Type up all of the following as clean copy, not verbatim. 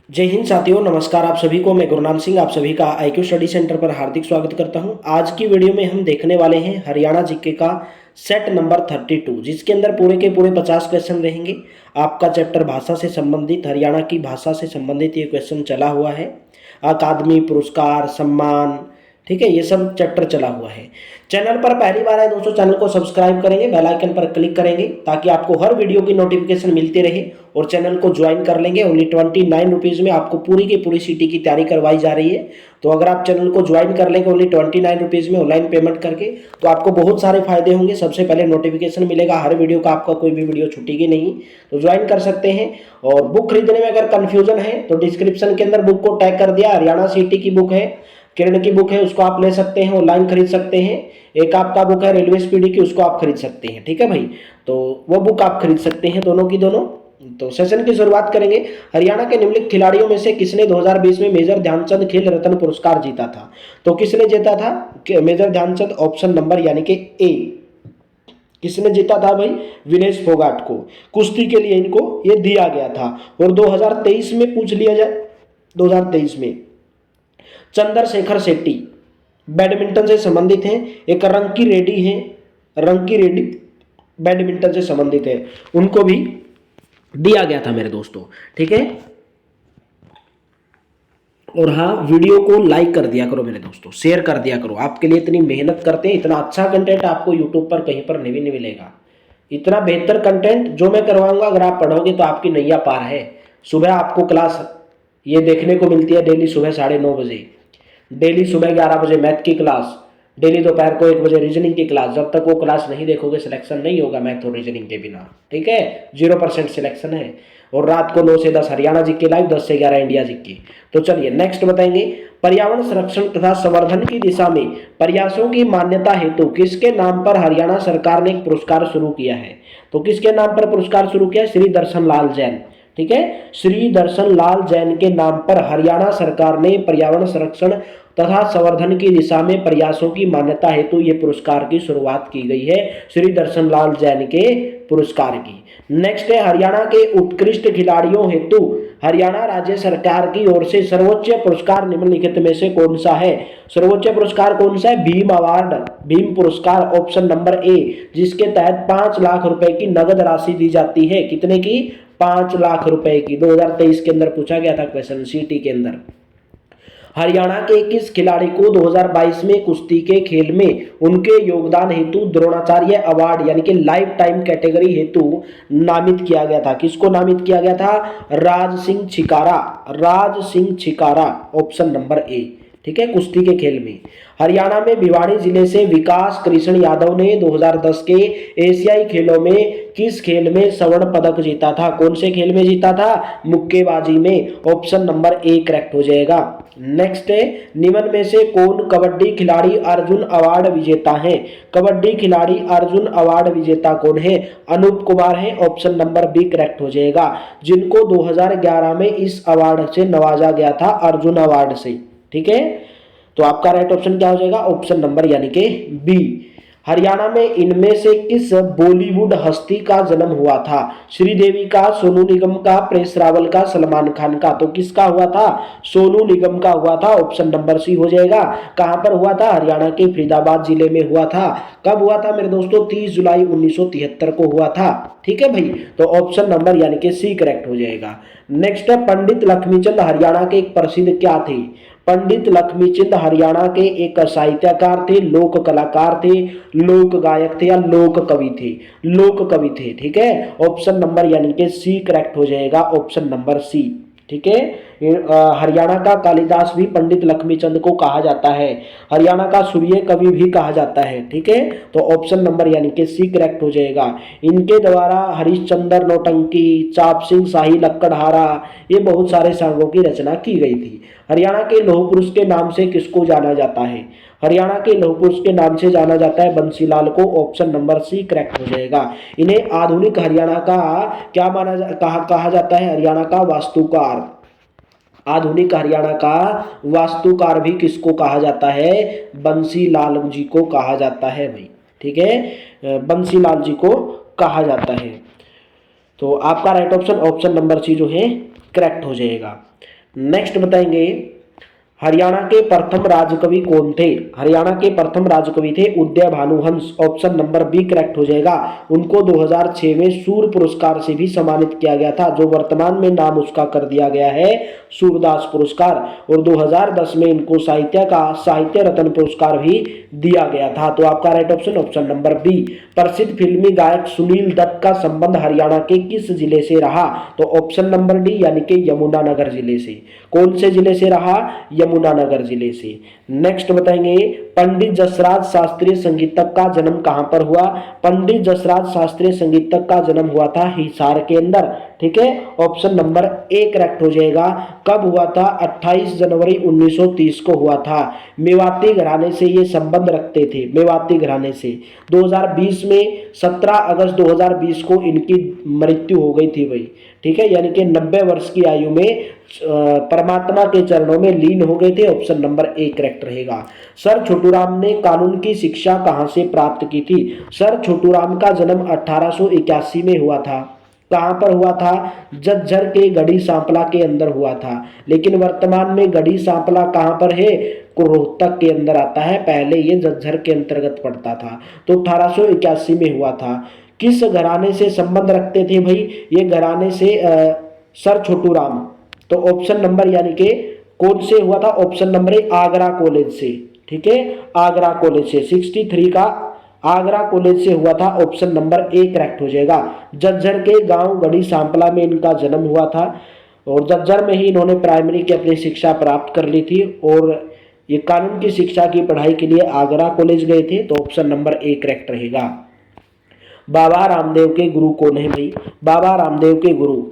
जय हिंद साथियों, नमस्कार। आप सभी को मैं गुरनाम सिंह आप सभी का आईक्यू स्टडी सेंटर पर हार्दिक स्वागत करता हूं। आज की वीडियो में हम देखने वाले हैं हरियाणा जीके का सेट नंबर 32, जिसके अंदर पूरे के पूरे 50 क्वेश्चन रहेंगे। आपका चैप्टर भाषा से संबंधित, हरियाणा की भाषा से संबंधित ये क्वेश्चन चला हुआ है। अकादमी पुरस्कार, सम्मान, ठीक है, ये सब चैप्टर चला हुआ है। चैनल पर पहली बार है दोस्तों, चैनल को सब्सक्राइब करेंगे, बेल आइकन पर क्लिक करेंगे ताकि आपको हर वीडियो की नोटिफिकेशन मिलती रहे। और चैनल को ज्वाइन कर लेंगे। ओनली 29 रुपीज़ में आपको पूरी की पूरी सिटी की तैयारी करवाई जा रही है। तो अगर आप चैनल को ज्वाइन कर लेंगे ओनली 29 रुपीज़ में ऑनलाइन पेमेंट करके, तो आपको बहुत सारे फायदे होंगे। सबसे पहले नोटिफिकेशन मिलेगा हर वीडियो का, आपका कोई भी वीडियो छूटेगी नहीं। तो ज्वाइन कर सकते हैं। और बुक खरीदने में अगर कन्फ्यूजन है तो डिस्क्रिप्शन के अंदर बुक को टैग कर दिया, हरियाणा सिटी की बुक है, किरण की बुक है, उसको आप ले सकते हैं, ऑनलाइन खरीद सकते हैं। एक आपका बुक है रेलवे स्पीड की, उसको आप खरीद सकते हैं। ठीक है भाई, तो वो बुक आप खरीद सकते हैं, दोनों की दोनों। तो सेशन की शुरुआत करेंगे। हरियाणा के निम्नलिखित खिलाड़ियों में से किसने 2020 में मेजर ध्यानचंद खेल रत्न पुरस्कार जीता था? तो किसने जीता था मेजर ध्यानचंद? ऑप्शन नंबर यानी कि ए। किसने जीता था भाई? विनेश फोगाट को। कुश्ती के लिए इनको ये दिया गया था। और 2023 में पूछ लिया जाए, 2023 में चंद्रशेखर शेट्टी बैडमिंटन से संबंधित हैं। एक रंकी रेड्डी हैं, रंकी रेड्डी बैडमिंटन से संबंधित है, उनको भी दिया गया था मेरे दोस्तों। ठीक है, और हाँ, वीडियो को लाइक कर दिया करो मेरे दोस्तों, शेयर कर दिया करो। आपके लिए इतनी मेहनत करते हैं, इतना अच्छा कंटेंट आपको यूट्यूब पर कहीं पर नहीं मिलेगा। इतना बेहतर कंटेंट जो मैं करवाऊंगा, अगर आप पढ़ोगे तो आपकी नैया पार है। सुबह आपको क्लास ये देखने को मिलती है डेली सुबह 9:30 बजे, डेली सुबह 11 बजे मैथ की क्लास, डेली दोपहर को 1 बजे रीजनिंग की क्लास। जब तक वो क्लास नहीं देखोगे सिलेक्शन नहीं होगा मैथ और रीजनिंग के बिना। ठीक है, 0% सिलेक्शन है। और रात को 9 से 10 हरियाणा जी के लाइव, 10 से 11 इंडिया जी की। तो चलिए नेक्स्ट बताएंगे। पर्यावरण संरक्षण तथा संवर्धन की दिशा में प्रयासों की मान्यता हेतु किसके नाम पर हरियाणा सरकार ने एक पुरस्कार शुरू किया है? तो किसके नाम पर पुरस्कार शुरू किया? श्री दर्शन लाल जैन। ठीक है, श्री दर्शन लाल जैन के नाम पर हरियाणा सरकार ने पर्यावरण संरक्षण तथा संवर्धन की दिशा में प्रयासों की मान्यता हेतु ये पुरस्कार की शुरुआत की गई है, श्री दर्शन लाल जैन के पुरस्कार की। नेक्स्ट है, हरियाणा के उत्कृष्ट खिलाड़ियों हेतु हरियाणा राज्य सरकार की ओर से सर्वोच्च पुरस्कार निम्नलिखित में से कौन सा है? सर्वोच्च पुरस्कार कौन सा है? भीम अवार्ड, भीम पुरस्कार, ऑप्शन नंबर ए, जिसके तहत 5 लाख रुपए की नगद राशि दी जाती है। कितने की? 5 लाख रुपए की। 2023 के अंदर पूछा गया था क्वेश्चन सीटी के अंदर। हरियाणा के किस खिलाड़ी को 2022 में कुश्ती के खेल में उनके योगदान हेतु द्रोणाचार्य अवार्ड यानी कि लाइफ टाइम कैटेगरी हेतु नामित किया गया था? किसको नामित किया गया था? Raj Singh Chhikara, Raj Singh Chhikara, option number A. ठीक है, कुश्ती के खेल में। हरियाणा में भिवाड़ी जिले से विकास कृष्ण यादव ने 2010 के एशियाई खेलों में किस खेल में स्वर्ण पदक जीता था? कौन से खेल में जीता था? मुक्केबाजी में, ऑप्शन नंबर ए करेक्ट हो जाएगा। नेक्स्ट है, निम्न में से कौन कबड्डी खिलाड़ी अर्जुन अवार्ड विजेता है? कबड्डी खिलाड़ी अर्जुन अवार्ड विजेता कौन है? अनूप कुमार है, ऑप्शन नंबर बी करेक्ट हो जाएगा, जिनको 2011 में इस अवार्ड से नवाजा गया था, अर्जुन अवार्ड से। ठीक है, तो आपका राइट ऑप्शन क्या हो जाएगा? ऑप्शन नंबर यानी कि बी। हरियाणा में इनमें से किस बॉलीवुड हस्ती का जन्म हुआ था? श्रीदेवी का, सोनू निगम का, प्रेस रावल का, सलमान खान का? तो किसका हुआ था? सोनू निगम का हुआ था, ऑप्शन नंबर सी हो जाएगा। कहां पर हुआ था? हरियाणा के फरीदाबाद जिले में हुआ था। कब हुआ था मेरे दोस्तों? 30 जुलाई 1973 को हुआ था। ठीक है भाई, तो ऑप्शन नंबर यानी कि सी करेक्ट हो जाएगा। नेक्स्ट है, पंडित लक्ष्मीचंद हरियाणा के एक प्रसिद्ध क्या थे? पंडित लक्ष्मीचंद हरियाणा के एक साहित्यकार थे, लोक कलाकार थे, लोक गायक थे या लोक कवि थे? लोक कवि थे। ठीक है, ऑप्शन नंबर यानी कि सी करेक्ट हो जाएगा, ऑप्शन नंबर सी। ठीक है, हरियाणा का कालिदास भी पंडित लक्ष्मीचंद को कहा जाता है, हरियाणा का सूर्य कवि भी कहा जाता है। ठीक है, तो ऑप्शन नंबर यानी कि सी करेक्ट हो जाएगा। इनके द्वारा हरिश्चंद्र नौटंकी, चाप सिंह शाही लक्कड़हारा, ये बहुत सारे सांगों की रचना की गई थी। हरियाणा के लौह पुरुष के नाम से किसको जाना जाता है? हरियाणा के लौह पुरुष के नाम से जाना जाता है बंसीलाल को, ऑप्शन नंबर सी करेक्ट हो जाएगा। इन्हें आधुनिक हरियाणा का क्या कहा जाता है? हरियाणा का वास्तुकार। आधुनिक हरियाणा का वास्तुकार भी किसको कहा जाता है? बंसीलाल जी को कहा जाता है भाई। ठीक है, बंसीलाल जी को कहा जाता है। तो आपका right option option number C जो है करेक्ट हो जाएगा। नेक्स्ट बताएंगे हरियाणा के प्रथम राजकवि कौन थे? हरियाणा के प्रथम राजकवि थे उदय भानुहंस। ऑप्शन नंबर बी करेक्ट हो जाएगा। उनको 2006 में सूर्य पुरस्कार से भी सम्मानित किया गया था, जो वर्तमान में नाम उसका कर दिया गया है सूरदास पुरस्कार। और 2010 में इनको साहित्य रत्न पुरस्कार भी दिया गया था। तो आपका right option option number B. प्रसिद्ध फिल्मी गायक सुनील दत्त का संबंध हरियाणा के किस जिले से रहा? तो ऑप्शन नंबर डी यानी कि यमुनानगर जिले से। कौन से जिले से रहा? यमुनानगर जिले से। नेक्स्ट बताएंगे पंडित जसराज शास्त्रीय संगीतक का जन्म कहां पर हुआ? पंडित जसराज शास्त्रीय संगीतक का जन्म हुआ था हिसार के अंदर। ठीक है, ऑप्शन नंबर ए करेक्ट हो जाएगा। कब हुआ था? 28 जनवरी 1930 को हुआ था। मेवाती घराने से ये संबंध रखते थे, मेवाती घराने से। 2020 में 17 अगस्त 2020 को इनकी मृत्यु हो गई थी भाई। ठीक है, यानी कि 90 वर्ष की आयु में परमात्मा के चरणों में लीन हो गए थे। ऑप्शन नंबर ए करेक्ट रहेगा। सर छोटूराम ने कानून की शिक्षा कहां से प्राप्त की थी? सर छोटूराम का जन्म 1881 में हुआ था। कहां पर हुआ था? झज्जर के गढ़ी सांपला के अंदर हुआ था। लेकिन वर्तमान में गढ़ी सांपला कहां पर है? रोहतक के अंदर आता है। पहले ये झज्जर के अंतर्गत पड़ता था। तो 1881 में हुआ था। किस घराने से संबंध रखते थे भाई? ये घराने से सर छोटूराम। तो ऑप्शन नंबर यानी कि कौन से हुआ था? ऑप्शन नंबर ए आगरा कॉलेज से। ठीक है, आगरा कॉलेज से 63 का आगरा कॉलेज से हुआ था। ऑप्शन नंबर ए करेक्ट हो जाएगा। झज्जर के गांव गढ़ी सांपला में इनका जन्म हुआ था और झज्जर में ही इन्होंने प्राइमरी की अपनी शिक्षा प्राप्त कर ली थी और ये कानून की शिक्षा की पढ़ाई के लिए आगरा कॉलेज गए थे। तो ऑप्शन नंबर ए करेक्ट रहेगा। बाबा रामदेव के गुरु कौन है भाई? बाबा रामदेव के गुरु।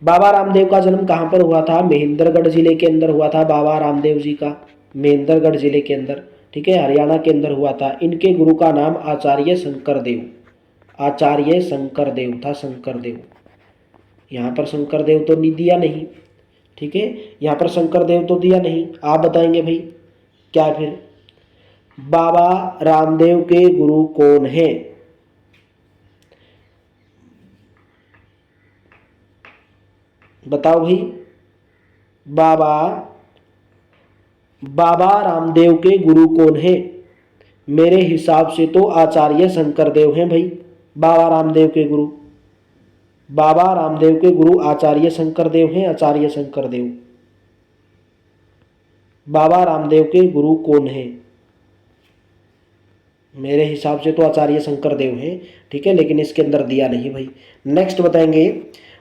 बाबा रामदेव का जन्म कहां पर हुआ था? महेंद्रगढ़ जिले के अंदर हुआ था बाबा रामदेव जी का, महेंद्रगढ़ जिले के अंदर। ठीक है, हरियाणा के अंदर हुआ था। इनके गुरु का नाम आचार्य शंकरदेव, आचार्य शंकरदेव था। शंकरदेव, यहाँ पर शंकरदेव तो नहीं दिया नहीं। ठीक है, यहाँ पर शंकरदेव तो दिया नहीं। आप बताएंगे भाई क्या फिर? बाबा रामदेव के गुरु कौन है? बताओ भाई। बाबा रामदेव के गुरु कौन है? मेरे हिसाब से तो आचार्य शंकरदेव हैं भाई। बाबा रामदेव के गुरु, बाबा रामदेव के गुरु आचार्य शंकरदेव हैं। आचार्य शंकरदेव। बाबा रामदेव के गुरु कौन है? मेरे हिसाब से तो आचार्य शंकरदेव हैं। ठीक है, लेकिन इसके अंदर दिया नहीं भाई। नेक्स्ट बताएंगे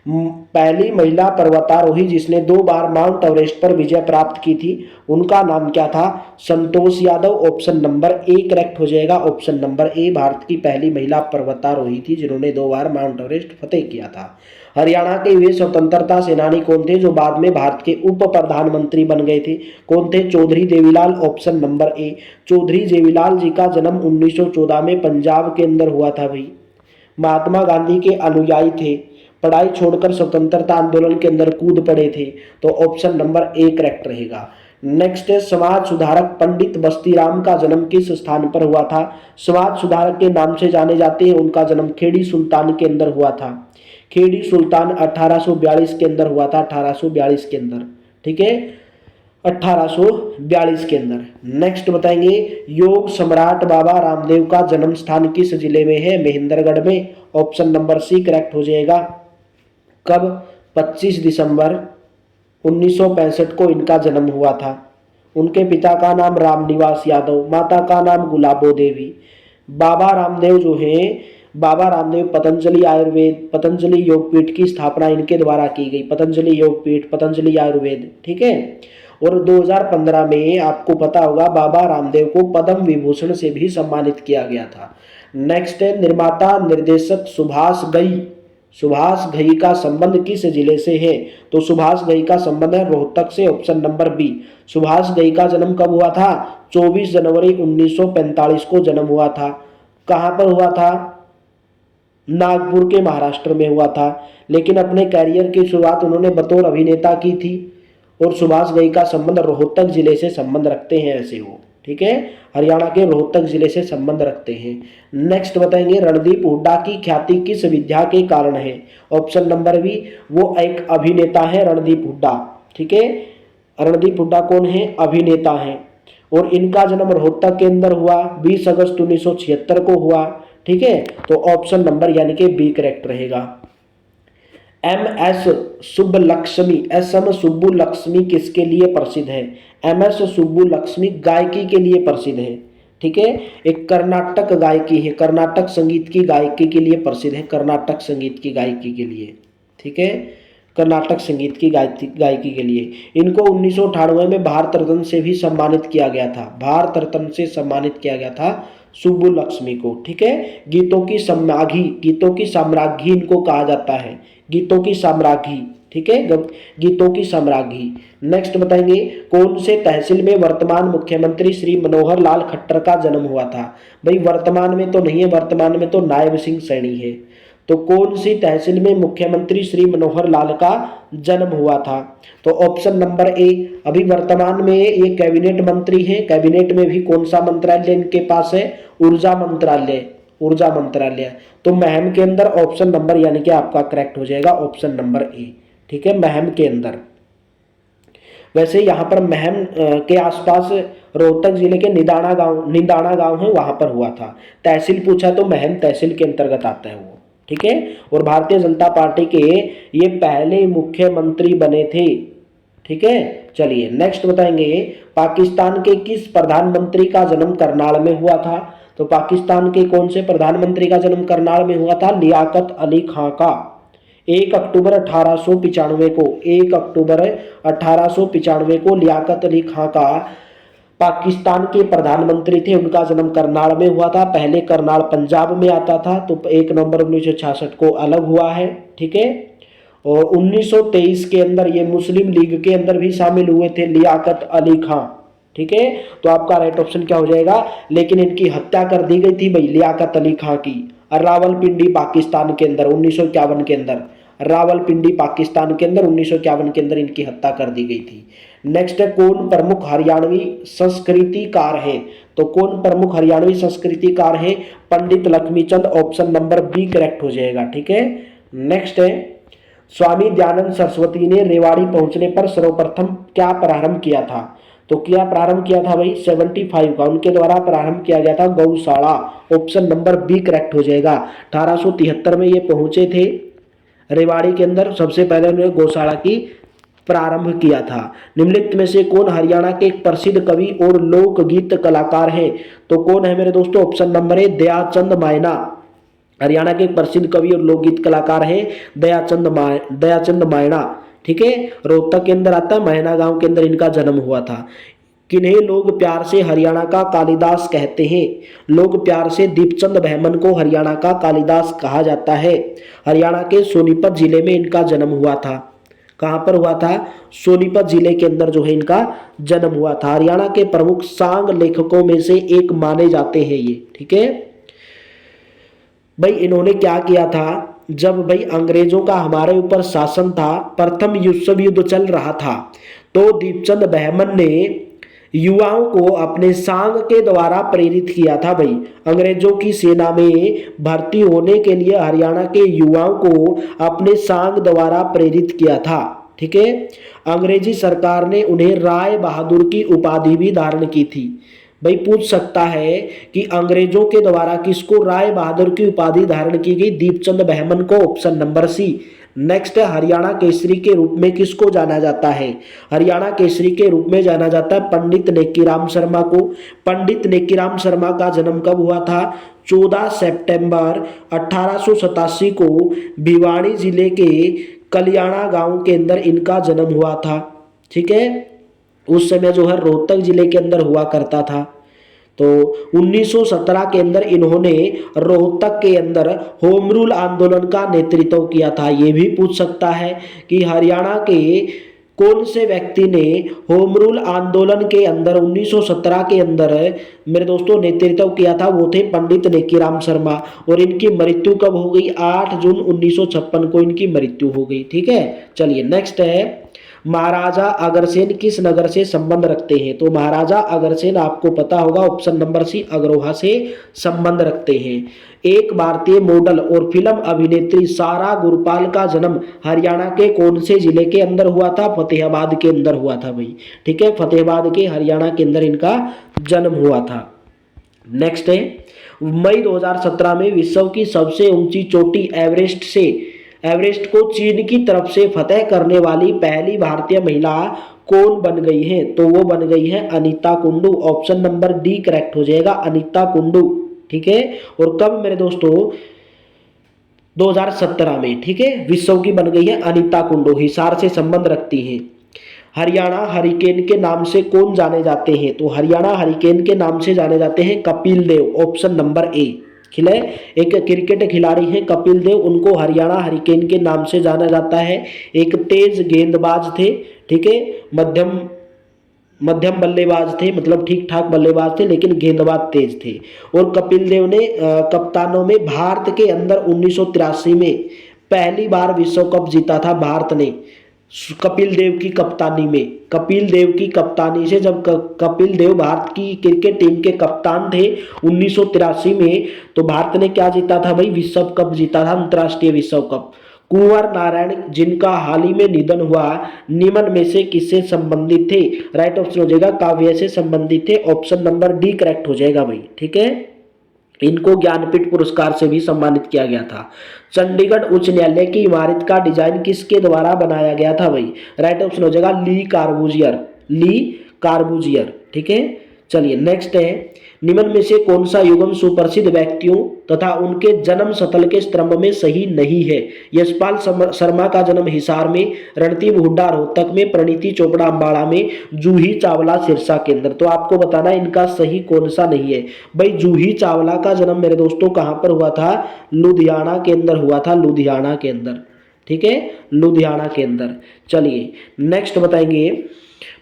पहली महिला पर्वतारोही जिसने 2 बार माउंट एवरेस्ट पर विजय प्राप्त की थी, उनका नाम क्या था? Santosh Yadav. Option number A correct हो जाएगा। ऑप्शन नंबर ए भारत की पहली महिला पर्वतारोही थी जिन्होंने 2 बार माउंट एवरेस्ट फतेह किया था। हरियाणा के वे स्वतंत्रता सेनानी कौन थे जो बाद में भारत के उप प्रधानमंत्री बन गए थे? कौन थे? Chaudhary Devilal. Option number A. Chaudhary Devilal ji का जन्म 1914 में पंजाब के अंदर हुआ था भाई। महात्मा गांधी के अनुयायी थे, पढ़ाई छोड़कर स्वतंत्रता आंदोलन के अंदर कूद पड़े थे। तो ऑप्शन नंबर ए करेक्ट रहेगा। नेक्स्ट है समाज सुधारक पंडित बस्तीराम का जन्म किस स्थान पर हुआ था? समाज सुधारक के नाम से जाने जाते हैं। उनका जन्म खेड़ी सुल्तान के अंदर हुआ था। खेड़ी सुल्तान 1842 के अंदर हुआ था। 1842 के अंदर। ठीक है, 1842 के अंदर। नेक्स्ट बताएंगे योग सम्राट बाबा रामदेव का जन्म स्थान किस जिले में है? महेंद्रगढ़ में। ऑप्शन नंबर सी करेक्ट हो जाएगा। कब? 25 दिसंबर 1965 को इनका जन्म हुआ था। उनके पिता का नाम रामनिवास यादव, माता का नाम गुलाबो देवी। बाबा रामदेव जो हैं, बाबा रामदेव पतंजलि आयुर्वेद, पतंजलि योगपीठ की स्थापना इनके द्वारा की गई। पतंजलि योगपीठ, पतंजलि आयुर्वेद। ठीक है, और 2015 में आपको पता होगा बाबा रामदेव को पद्म विभूषण से भी सम्मानित किया गया था। नेक्स्ट है निर्माता निर्देशक सुभाष घई। सुभाष घई का संबंध किस जिले से है? तो सुभाष घई का संबंध है रोहतक से। Option number B. Subhash Ghai का जन्म कब हुआ था? 24 जनवरी 1945 को जन्म हुआ था। कहां पर हुआ था? नागपुर के महाराष्ट्र में हुआ था। लेकिन अपने कैरियर की शुरुआत उन्होंने बतौर अभिनेता की थी और सुभाष घई का संबंध रोहतक जिले से संबंध रखते हैं ऐसे वो। ठीक है, हरियाणा के रोहतक जिले से संबंध रखते हैं। नेक्स्ट बताएंगे रणदीप हुड्डा की ख्याति किस विद्या के कारण है? ऑप्शन नंबर बी, वो एक अभिनेता है रणदीप हुड्डा। ठीक है, रणदीप हुड्डा कौन है? अभिनेता हैं। और इनका जन्म रोहतक के अंदर हुआ, 20 अगस्त 1976 को हुआ। ठीक है, तो ऑप्शन नंबर यानी कि बी करेक्ट रहेगा। M S Subbalakshmi, S M Subbulakshmi किसके लिए प्रसिद्ध है? एम एस सुब्बुलक्ष्मी गायकी के लिए प्रसिद्ध है। ठीक है, एक कर्नाटक गायकी है, कर्नाटक संगीत की गायकी के लिए प्रसिद्ध है, कर्नाटक संगीत की गायकी के लिए। ठीक है, कर्नाटक संगीत की गायकी के लिए। इनको 1998 में भारत रत्न से भी सम्मानित किया गया था, भारत रत्न से सम्मानित किया गया था सुब्बुलक्ष्मी को। ठीक है, गीतों की साम्राज्ञी इनको कहा जाता है, गीतों की साम्राज्ञी। ठीक है, गीतों की साम्राज्ञी। नेक्स्ट बताएंगे, कौन से तहसील में वर्तमान मुख्यमंत्री श्री मनोहर लाल खट्टर का जन्म हुआ था? भाई वर्तमान में तो नहीं है, वर्तमान में तो नायब सिंह सैनी है। तो कौन सी तहसील में मुख्यमंत्री श्री मनोहर लाल का जन्म हुआ था? तो ऑप्शन नंबर ए। अभी वर्तमान में ये कैबिनेट मंत्री हैं, कैबिनेट में भी कौन सा मंत्रालय इनके पास है? ऊर्जा मंत्रालय, ऊर्जा मंत्रालय। तो महम के अंदर ऑप्शन नंबर यानी कि आपका करेक्ट हो जाएगा ऑप्शन नंबर ए। ठीक है, महम के अंदर। वैसे यहाँ पर महम के आसपास रोहतक जिले के निदाना गांव है, वहां पर हुआ था। तहसील पूछा तो महम तहसील के अंतर्गत आता है वो। ठीक है, और भारतीय जनता पार्टी के ये पहले मुख्यमंत्री बने थे। ठीक है, चलिए नेक्स्ट बताएंगे, पाकिस्तान के किस प्रधानमंत्री का जन्म करनाल में हुआ था? तो पाकिस्तान के कौन से प्रधानमंत्री का जन्म करनाल में हुआ था? लियाकत अली खां का। 1 अक्टूबर 1895 को, 1 अक्टूबर 1895 को लियाकत अली खां का, पाकिस्तान के प्रधानमंत्री थे, उनका जन्म करनाल में हुआ था। पहले करनाल पंजाब में आता था, तो 1 नवंबर 1966 को अलग हुआ है। ठीक है, और 1923 के अंदर ये मुस्लिम लीग के अंदर भी शामिल हुए थे लियाकत अली खां। ठीक है, तो आपका राइट ऑप्शन क्या हो जाएगा? लेकिन इनकी हत्या कर दी गई थी भाई लियाकत अली खां की, रावलपिंडी पाकिस्तान के अंदर 1951 के अंदर, रावलपिंडी पाकिस्तान के अंदर 1951 के अंदर इनकी हत्या कर दी गई थी। नेक्स्ट है, कौन प्रमुख हरियाणवी संस्कृतिकार है? तो कौन प्रमुख हरियाणवी संस्कृतिकार है? Pandit Lakshmichand, option number B correct हो जाएगा। ठीक है, नेक्स्ट है, स्वामी दयानंद सरस्वती ने रेवाड़ी पहुंचने पर सर्वप्रथम क्या प्रारंभ किया था? तो क्या प्रारंभ किया था भाई? 75 का उनके द्वारा प्रारंभ किया गया था गौशाला, ऑप्शन नंबर बी करेक्ट हो जाएगा। 1873 में ये पहुंचे थे रेवाड़ी के अंदर, सबसे पहले उन्होंने गौशाला की प्रारंभ किया था। निम्नलिखित में से कौन हरियाणा के एक प्रसिद्ध कवि और लोकगीत कलाकार है? तो कौन है मेरे दोस्तों? ऑप्शन नंबर ए, दयाचंद मायना। हरियाणा के एक प्रसिद्ध कवि और लोकगीत कलाकार है दयाचंद मायना। ठीक है, रोहतक के अंदर आता है, मैना गांव के अंदर इनका जन्म हुआ था। किन्हें लोग प्यार से हरियाणा का कालिदास कहते हैं? लोग प्यार से दीपचंद बहमन को हरियाणा का कालिदास कहा जाता है। हरियाणा के सोनीपत जिले में इनका जन्म हुआ था। कहां पर हुआ था? सोनीपत जिले के अंदर जो है इनका जन्म हुआ था। हरियाणा के प्रमुख सांग लेखकों में से एक माने जाते हैं ये। ठीक है भाई, इन्होंने क्या किया था? जब भाई अंग्रेजों का हमारे ऊपर शासन था, प्रथम विश्व युद्ध चल रहा था, तो दीपचंद बहमन ने युवाओं को अपने सांग के द्वारा प्रेरित किया था भाई। अंग्रेजों की सेना में भर्ती होने के लिए हरियाणा के युवाओं को अपने सांग द्वारा प्रेरित किया था। ठीक है, अंग्रेजी सरकार ने उन्हें राय बहादुर की उपाधि भी धारण की थी। भाई पूछ सकता है कि अंग्रेजों के द्वारा किसको राय बहादुर की उपाधि धारण की गई? दीपचंद बहमन को, ऑप्शन नंबर सी। नेक्स्ट है, हरियाणा केसरी के रूप में किसको जाना जाता है? हरियाणा केसरी के रूप में जाना जाता है पंडित नेकीराम शर्मा को। पंडित नेकीराम शर्मा का जन्म कब हुआ था? 14 सितंबर 1887 को भिवाड़ी जिले के कलियाड़ा गांव के अंदर इनका जन्म हुआ था। ठीक है, उस समय जो है रोहतक जिले के अंदर हुआ करता था। तो 1917 के अंदर इन्होंने रोहतक के अंदर होम रूल आंदोलन का नेतृत्व किया था। ये भी पूछ सकता है कि हरियाणा के कौन से व्यक्ति ने होम रूल आंदोलन के अंदर 1917 के अंदर मेरे दोस्तों नेतृत्व किया था? वो थे पंडित नेकीराम शर्मा। और इनकी मृत्यु कब हो गई? 8 जून 1956 को इनकी मृत्यु हो गई। ठीक है, चलिए नेक्स्ट है, महाराजा अग्रसेन किस नगर से संबंध रखते हैं? तो महाराजा अग्रसेन आपको पता होगा ऑप्शन नंबर सी अग्रोहा से संबंध रखते हैं। एक भारतीय मॉडल और फिल्म अभिनेत्री सारा गुरपाल का जन्म हरियाणा के कौन से जिले के अंदर हुआ था? फतेहाबाद के अंदर हुआ था भाई। ठीक है, फतेहाबाद के हरियाणा के अंदर इनका जन्म हुआ था। नेक्स्ट है, मई 2017 में विश्व की सबसे ऊंची चोटी एवरेस्ट को चीन की तरफ से फतेह करने वाली पहली भारतीय महिला कौन बन गई है? तो वो बन गई है Anita Kundu. Option number D correct हो जाएगा, अनीता कुंडू। ठीक है, और कब मेरे दोस्तों? 2017 में। ठीक है, विश्व की बन गई है अनीता कुंडू, हिसार से संबंध रखती हैं। हरियाणा हरिकेन के नाम से कौन जाने जाते हैं? तो हरियाणा हरिकेन के नाम से जाने जाते हैं Kapil Dev. Option number A. खिले एक क्रिकेट खिलाड़ी हैं कपिल देव, उनको हरियाणा हरिकेन के नाम से जाना जाता है। एक तेज गेंदबाज थे। ठीक है, मध्यम बल्लेबाज थे, मतलब ठीक ठाक बल्लेबाज थे लेकिन गेंदबाज तेज थे। और कपिल देव ने कप्तानों में भारत के अंदर 1983 में पहली बार विश्व कप जीता था भारत ने, कपिल देव की कप्तानी में। कपिल देव की कप्तानी से, जब कपिल देव भारत की क्रिकेट टीम के कप्तान थे 1983 में, तो भारत ने क्या जीता था भाई? विश्व कप जीता था, अंतर्राष्ट्रीय विश्व कप। कुंवर नारायण जिनका हाल ही में निधन हुआ, निम्न में से किससे संबंधित थे? राइट ऑप्शन हो जाएगा काव्य से संबंधित थे। ऑप्शन नंबर डी करेक्ट हो जाएगा भाई। ठीक है, इनको ज्ञानपीठ पुरस्कार से भी सम्मानित किया गया था। चंडीगढ़ उच्च न्यायालय की इमारत का डिजाइन किसके द्वारा बनाया गया था भाई? राइट ऑप्शन हो जाएगा ली कार्बूजियर। ठीक है, चलिए नेक्स्ट है, निम्न में से कौन सा युग्म सुप्रसिद्ध व्यक्तियों तथा उनके जन्म स्थल के स्तंभ में सही नहीं है? यशपाल शर्मा का जन्म हिसार में, रणदीप हुड्डा रोहतक में, परिणीति चोपड़ा अम्बाड़ा में, जूही चावला सिरसा के अंदर। तो आपको बताना इनका सही कौन सा नहीं है भाई। जूही चावला का जन्म मेरे दोस्तों कहां पर हुआ था? लुधियाना के अंदर हुआ था, लुधियाना के अंदर। ठीक है, लुधियाना के अंदर। चलिए नेक्स्ट बताएंगे,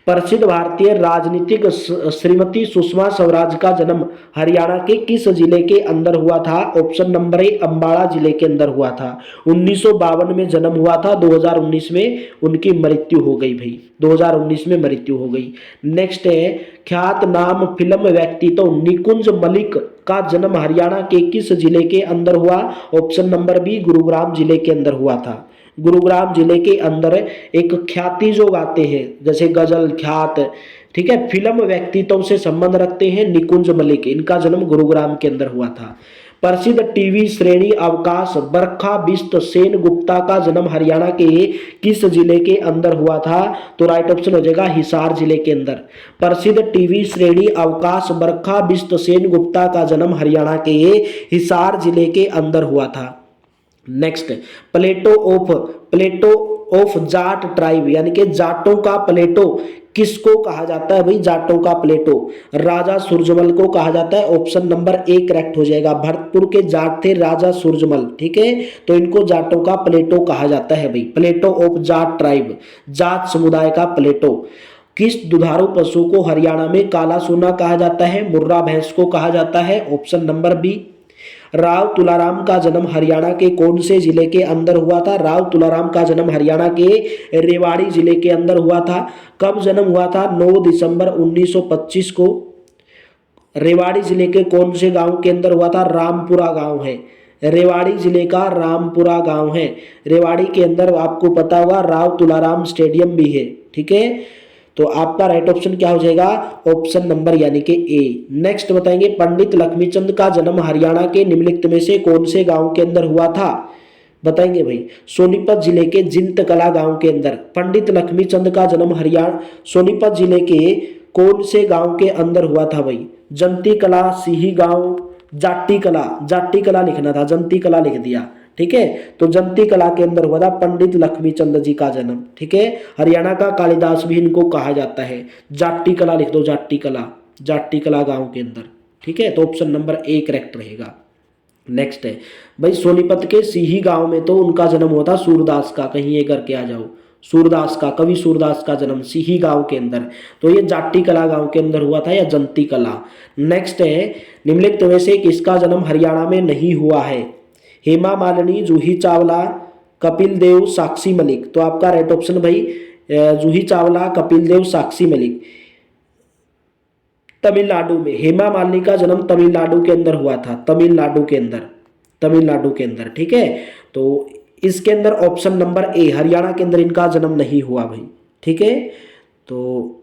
प्रसिद्ध भारतीय राजनीतिक श्रीमती सुषमा स्वराज का जन्म हरियाणा के किस जिले के अंदर हुआ था? ऑप्शन नंबर ए अम्बाड़ा जिले के अंदर हुआ था। 1952 में जन्म हुआ था, 2019 में उनकी मृत्यु हो गई भाई, 2019 में मृत्यु हो गई। नेक्स्ट है, ख्यात नाम फिल्म व्यक्ति तो निकुंज मलिक का जन्म हरियाणा के किस जिले के अंदर हुआ? ऑप्शन नंबर बी गुरुग्राम जिले के अंदर हुआ था। गुरुग्राम जिले के अंदर एक ख्याति जो गाते हैं, जैसे गजल ख्यात, ठीक है, फिल्म व्यक्तित्व से संबंध रखते हैं निकुंज मलिक, इनका जन्म गुरुग्राम के अंदर हुआ था। प्रसिद्ध टीवी श्रेणी अवकाश बरखा बिस्त सेन गुप्ता का जन्म हरियाणा के किस जिले के अंदर हुआ था? तो राइट ऑप्शन हो जाएगा हिसार जिले के अंदर। प्रसिद्ध टीवी श्रेणी अवकाश बरखा बिस्त सेन गुप्ता का जन्म हरियाणा के हिसार जिले के अंदर हुआ था। Next, plateau of Jat tribe, यानी कि जाटों का प्लेटो किसको कहा जाता है भाई? जाटों का प्लेटो राजा सूरजमल को कहा जाता है। ऑप्शन नंबर ए करेक्ट हो जाएगा। भरतपुर के जाट थे राजा सूरजमल। ठीक है, तो इनको जाटों का प्लेटो कहा जाता है भाई। प्लेटो ऑफ जाट ट्राइब, जाट समुदाय का प्लेटो। किस दुधारू पशु को हरियाणा में काला सोना कहा जाता है? मुर्रा भैंस को कहा जाता है। Option number B. Rao Tularam का जन्म हरियाणा के कौन से जिले के अंदर हुआ था? राव तुलाराम का जन्म हरियाणा के रेवाड़ी जिले के अंदर हुआ था। कब जन्म हुआ था? 9 दिसंबर 1925 को। रेवाड़ी जिले के कौन से गांव के अंदर हुआ था? रामपुरा गांव है, रेवाड़ी जिले का रामपुरा गांव है। रेवाड़ी के अंदर आपको पता होगा राव तुलाराम स्टेडियम भी है। ठीक है, तो आपका राइट ऑप्शन क्या हो जाएगा? ऑप्शन नंबर यानी कि ए। नेक्स्ट बताएंगे, पंडित लक्ष्मीचंद का जन्म हरियाणा के निम्नलिखित में से कौन से गांव के अंदर हुआ था? बताएंगे भाई। सोनीपत जिले के जिंत कला गांव के अंदर। पंडित लक्ष्मीचंद का जन्म हरियाणा सोनीपत जिले के कौन से गांव के अंदर हुआ था भाई? जंती कला, सिही गांव, जाट्टी कला लिखना था, जंती कला लिख दिया। ठीक है, तो जंती कला के अंदर हुआ था पंडित लक्ष्मीचंद जी का जन्म। ठीक है, हरियाणा का कालिदास भी इनको कहा जाता है। जाट्टी कला लिख दो, जाट्टी कला गांव के अंदर। ठीक है, तो ऑप्शन नंबर ए करेक्ट रहेगा। नेक्स्ट है भाई, सोनीपत के सीही गांव में तो उनका जन्म हुआ था सूरदास का, कहीं ये करके आ जाओ, सूरदास का, कवि सूरदास का जन्म सीही गांव के अंदर। तो ये जाट्टी कला गांव के अंदर हुआ था या जंती कला। नेक्स्ट है, निम्नलिखित में से किसका जन्म हरियाणा में नहीं हुआ है? हेमा मालिनी, जूही चावला, कपिल देव, साक्षी मलिक। तो आपका राइट ऑप्शन भाई जूही चावला, कपिल देव, साक्षी मलिक। तमिलनाडु में हेमा मालिनी का जन्म तमिलनाडु के अंदर हुआ था, तमिलनाडु के अंदर, तमिलनाडु के अंदर, ठीक है। तो इसके अंदर ऑप्शन नंबर ए, हरियाणा के अंदर इनका जन्म नहीं हुआ भाई, ठीक है। तो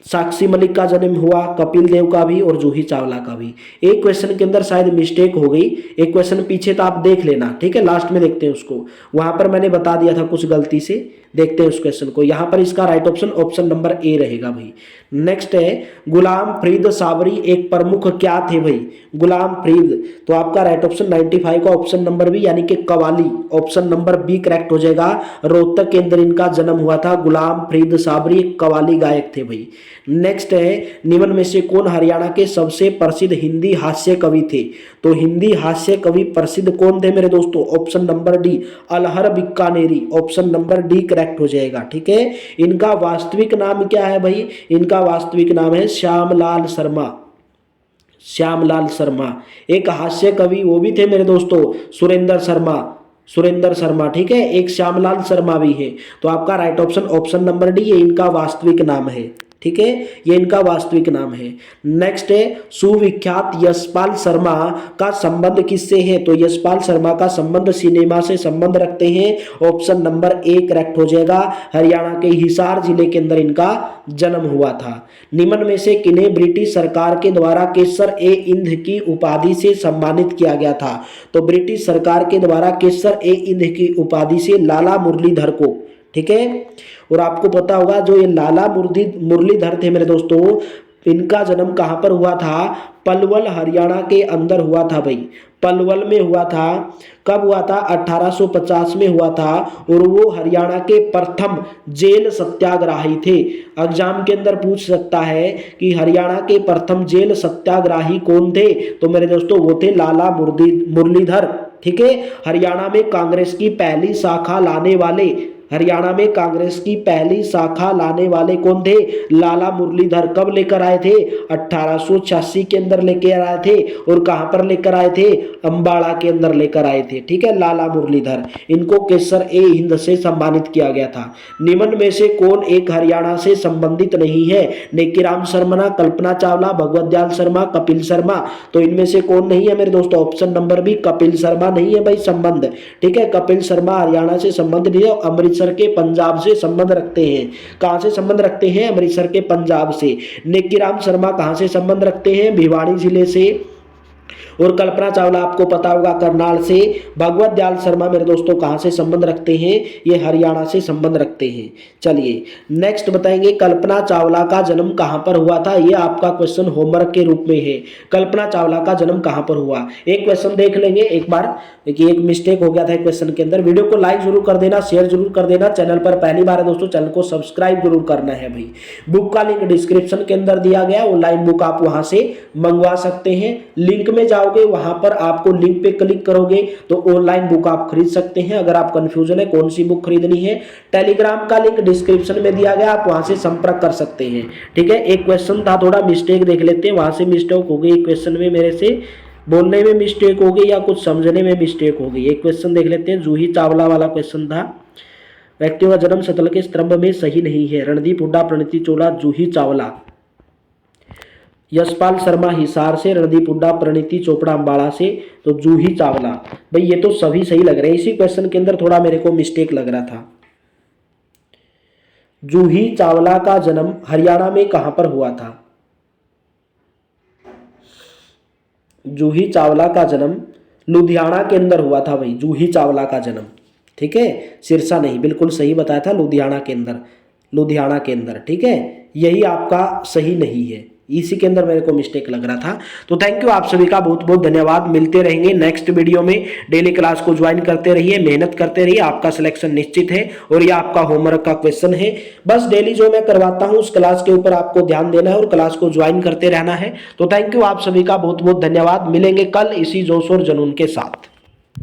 साक्षी मलिक का जन्म हुआ, कपिल देव का भी और जूही चावला का भी। एक क्वेश्चन के अंदर शायद मिस्टेक हो गई, एक क्वेश्चन पीछे था, आप देख लेना, ठीक है, लास्ट में देखते हैं उसको, वहां पर मैंने बता दिया था कुछ गलती से, देखते हैं उस क्वेश्चन को। यहां पर इसका राइट ऑप्शन ऑप्शन नंबर ए रहेगा भाई। नेक्स्ट है गुलाम फरीद साबरी एक प्रमुख क्या थे भाई, गुलाम फरीद, तो आपका राइट ऑप्शन 95 का ऑप्शन नंबर बी यानी कि qawwali, option number B correct हो जाएगा। रोहतक के अंदर इनका जन्म हुआ था, गुलाम फरीद साबरी एक कवाली गायक थे भाई। नेक्स्ट है निम्न में से कौन हरियाणा के सबसे प्रसिद्ध हिंदी हास्य कवि थे, तो हिंदी हास्य कवि प्रसिद्ध कौन थे मेरे दोस्तों, ऑप्शन नंबर डी अलहर बीकानेरी, ऑप्शन नंबर डी करेक्ट हो जाएगा, ठीक है। इनका वास्तविक नाम क्या है भाई, इनका वास्तविक नाम है श्यामलाल शर्मा, श्यामलाल शर्मा। एक हास्य कवि वो भी थे मेरे दोस्तों, सुरेंद्र शर्मा, सुरेंद्र शर्मा, ठीक है, एक श्यामलाल शर्मा भी है। तो आपका right option option number D, ये इनका वास्तविक नाम है, ठीक है, ये इनका वास्तविक नाम है। नेक्स्ट है सुविख्यात यशपाल शर्मा का संबंध किससे है, तो यशपाल शर्मा का संबंध सिनेमा से संबंध रखते हैं, ऑप्शन नंबर ए करेक्ट हो जाएगा। हरियाणा के हिसार जिले के अंदर इनका जन्म हुआ था। निम्न में से किन्हें ब्रिटिश सरकार के द्वारा केसर ए इंद की उपाधि से सम्मानित किया गया था, तो ब्रिटिश सरकार के द्वारा केसर ए इंद की उपाधि से लाला मुरलीधर को, ठीक है। और आपको पता होगा जो ये लाला मुरलीधर थे मेरे दोस्तों, इनका जन्म कहां पर हुआ था, पलवल हरियाणा के अंदर हुआ था भाई, पलवल में हुआ था। कब हुआ था, 1850 में हुआ था, और वो हरियाणा के प्रथम जेल सत्याग्रही थे। एग्जाम के अंदर पूछ सकता है कि हरियाणा के प्रथम जेल सत्याग्रही कौन थे, तो मेरे दोस्तों वो थे लाला मुरलीधर, ठीक है। हरियाणा में कांग्रेस की पहली शाखा लाने वाले, हरियाणा में कांग्रेस की पहली शाखा लाने वाले कौन थे, लाला मुरलीधर। कब लेकर आए थे, 1886 के अंदर लेकर आए थे, और कहां पर लेकर आए थे, अंबाला के अंदर लेकर आए थे, ठीक है, लाला मुरलीधर। इनको केसर ए हिंद से सम्मानित किया गया था। निम्न में से कौन एक हरियाणा से संबंधित नहीं है, नेकीराम शर्मा, कल्पना चावला, भगवत दयाल शर्मा, कपिल शर्मा, तो इनमें से कौन नहीं है मेरे दोस्तों, option number B Kapil Sharma नहीं है भाई संबंध, ठीक है। कपिल शर्मा हरियाणा से संबंध नहीं है, अमृतसर के पंजाब से संबंध रखते हैं। कहां से संबंध रखते हैं, अमृतसर के पंजाब से। नेकीराम शर्मा कहां से संबंध रखते हैं, भिवाड़ी जिले से। और कल्पना चावला आपको पता होगा करनाल से। भगवत दयाल शर्मा मेरे दोस्तों कहां से संबंध रखते हैं, ये हरियाणा से संबंध रखते हैं। चलिए नेक्स्ट बताएंगे, कल्पना चावला का जन्म कहां पर हुआ था, ये आपका क्वेश्चन होमवर्क के रूप में है। कल्पना चावला का जन्म कहां पर हुआ, एक क्वेश्चन देख लेंगे एक बार, कि एक मिस्टेक हो गया था क्वेश्चन के अंदर। वीडियो को लाइक जरूर कर देना, शेयर जरूर कर देना, चैनल पर पहली बार है दोस्तों चैनल को सब्सक्राइब जरूर करना है भाई। बुक का लिंक डिस्क्रिप्शन के अंदर दिया गया, ऑनलाइन बुक आप वहां से मंगवा सकते हैं। लिंक में जाओगे, वहां पर आपको लिंक पे क्लिक करोगे तो ऑनलाइन बुक आप खरीद सकते हैं। अगर आप कंफ्यूजन है कौन सी बुक खरीदनी है, टेलीग्राम का लिंक डिस्क्रिप्शन में दिया गया, आप वहां से संपर्क कर सकते हैं, ठीक है। एक क्वेश्चन था थोड़ा मिस्टेक देख लेते हैं, वहां से मिस्टेक हो गई क्वेश्चन में, मेरे से बोलने में मिस्टेक हो गई या कुछ समझने में मिस्टेक हो गई। एक क्वेश्चन देख लेते हैं, जूही चावला वाला क्वेश्चन था। व्यक्तियों का जन्म सतल के स्तंभ में सही नहीं है, रणदीप हुड्डा, प्रणीति चोला, जूही चावला। यशपाल शर्मा हिसार से, रणदीप हुड्डा, प्रणीति चोपड़ा अंबाला से, तो जूही चावला। भाई ये तो सभी सही लग रहे हैं, इसी क्वेश्चन के अंदर थोड़ा मेरे को मिस्टेक लग रहा था। जूही चावला का जन्म हरियाणा में कहां पर हुआ था, जूही चावला का जन्म लुधियाना के अंदर हुआ था भाई, जूही चावला का जन्म, ठीक है, सिरसा नहीं, बिल्कुल सही बताया था, लुधियाना के अंदर, लुधियाना के अंदर, ठीक है। यही आपका सही नहीं है, इसी के अंदर मेरे को मिस्टेक लग रहा था। तो थैंक यू, आप सभी का बहुत बहुत धन्यवाद। मिलते रहेंगे नेक्स्ट वीडियो में। डेली क्लास को ज्वाइन करते रहिए, मेहनत करते रहिए, आपका सिलेक्शन निश्चित है। और ये आपका होमवर्क का क्वेश्चन है, बस डेली जो मैं करवाता हूं उस क्लास के ऊपर आपको ध्यान देना है और क्लास को ज्वाइन करते रहना है। तो थैंक यू, आप सभी का बहुत बहुत धन्यवाद। मिलेंगे कल इसी जोश और जुनून के साथ।